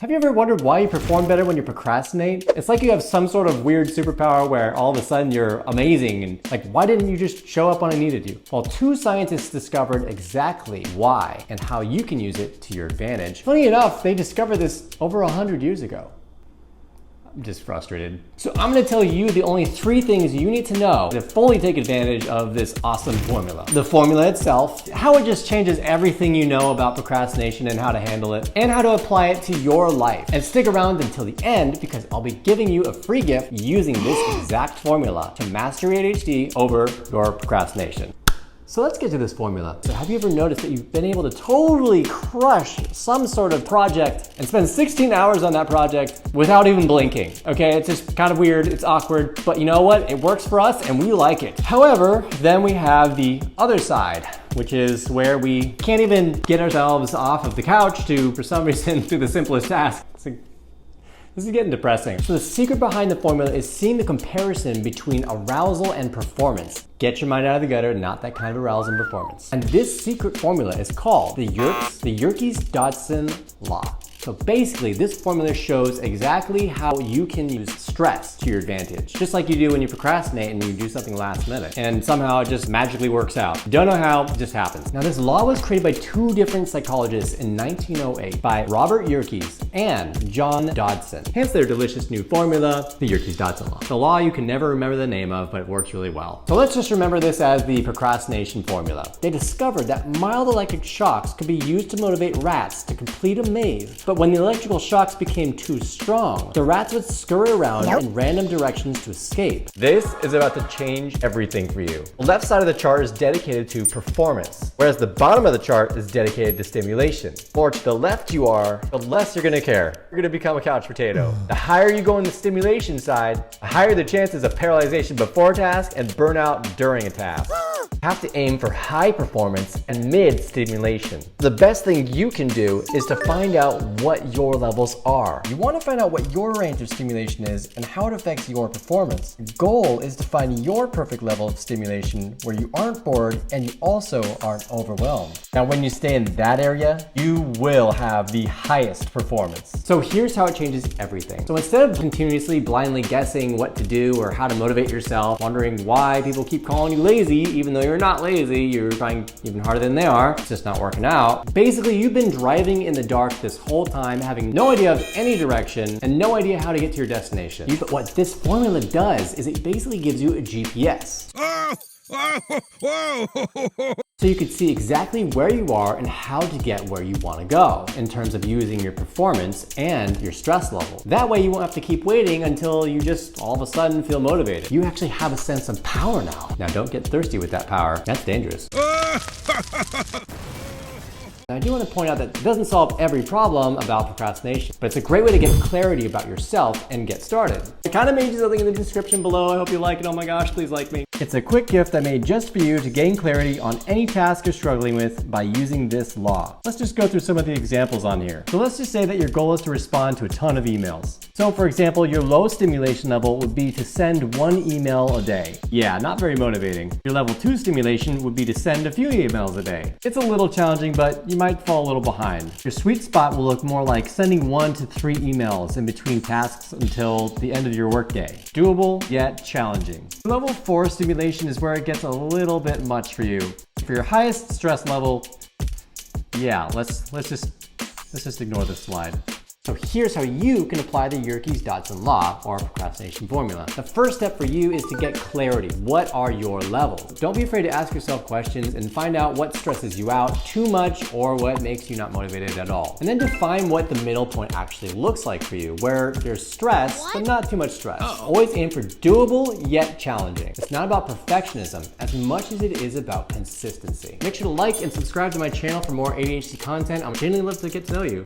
Have you ever wondered why you perform better when you procrastinate? It's like you have some sort of weird superpower where all of a sudden you're amazing and like, why didn't you just show up when I needed you? Well, two scientists discovered exactly why and how you can use it to your advantage. Funny enough, they discovered this over 100 years ago. I'm just frustrated. So I'm gonna tell you the only 3 things you need to know to fully take advantage of this awesome formula. The formula itself, how it just changes everything you know about procrastination and how to handle it, and how to apply it to your life. And stick around until the end because I'll be giving you a free gift using this exact formula to master ADHD over your procrastination. So let's get to this formula. So have you ever noticed that you've been able to totally crush some sort of project and spend 16 hours on that project without even blinking? Okay, it's just kind of weird, it's awkward, but you know what? It works for us and we like it. However, then we have the other side, which is where we can't even get ourselves off of the couch to, for some reason, do the simplest task. This is getting depressing. So the secret behind the formula is seeing the comparison between arousal and performance. Get your mind out of the gutter, not that kind of arousal and performance. And this secret formula is called the Yerkes-Dodson law. So basically, this formula shows exactly how you can use stress to your advantage. Just like you do when you procrastinate and you do something last minute. And somehow it just magically works out. Don't know how, it just happens. Now this law was created by 2 different psychologists in 1908 by Robert Yerkes and John Dodson. Hence their delicious new formula, the Yerkes-Dodson law. The law you can never remember the name of, but it works really well. So let's just remember this as the procrastination formula. They discovered that mild electric shocks could be used to motivate rats to complete a maze. But when the electrical shocks became too strong, the rats would scurry around in random directions to escape. This is about to change everything for you. The left side of the chart is dedicated to performance, whereas the bottom of the chart is dedicated to stimulation. The more to the left you are, the less you're gonna care. You're gonna become a couch potato. The higher you go on the stimulation side, the higher the chances of paralyzation before a task and burnout during a task. You have to aim for high performance and mid stimulation. The best thing you can do is to find out what your levels are. You want to find out what your range of stimulation is and how it affects your performance. The goal is to find your perfect level of stimulation where you aren't bored and you also aren't overwhelmed. Now when you stay in that area, you will have the highest performance. So here's how it changes everything. So instead of continuously blindly guessing what to do or how to motivate yourself, wondering why people keep calling you lazy even though you're not lazy, you're trying even harder than they are, it's just not working out. Basically, you've been driving in the dark this whole time, having no idea of any direction and no idea how to get to your destination. But what this formula does is it basically gives you a GPS. So you can see exactly where you are and how to get where you want to go in terms of using your performance and your stress level. That way you won't have to keep waiting until you just all of a sudden feel motivated. You actually have a sense of power now. Now don't get thirsty with that power. That's dangerous. Now, I do want to point out that it doesn't solve every problem about procrastination, but it's a great way to get clarity about yourself and get started. I kind of made you something in the description below. I hope you like it. Oh my gosh, please like me. It's a quick gift I made just for you to gain clarity on any task you're struggling with by using this law. Let's just go through some of the examples on here. So let's just say that your goal is to respond to a ton of emails. So for example, your low stimulation level would be to send 1 email a day. Yeah, not very motivating. Your level 2 stimulation would be to send a few emails a day. It's a little challenging, but you might fall a little behind. Your sweet spot will look more like sending 1 to 3 emails in between tasks until the end of your workday. Doable, yet challenging. Level 4 stimulation is where it gets a little bit much for you. For your highest stress level, yeah, let's just ignore this slide. So here's how you can apply the Yerkes-Dodson law or procrastination formula. The first step for you is to get clarity. What are your levels? Don't be afraid to ask yourself questions and find out what stresses you out too much or what makes you not motivated at all. And then define what the middle point actually looks like for you, where there's stress, but not too much stress. Always aim for doable yet challenging. It's not about perfectionism as much as it is about consistency. Make sure to like and subscribe to my channel for more ADHD content. I'm genuinely love to get to know you.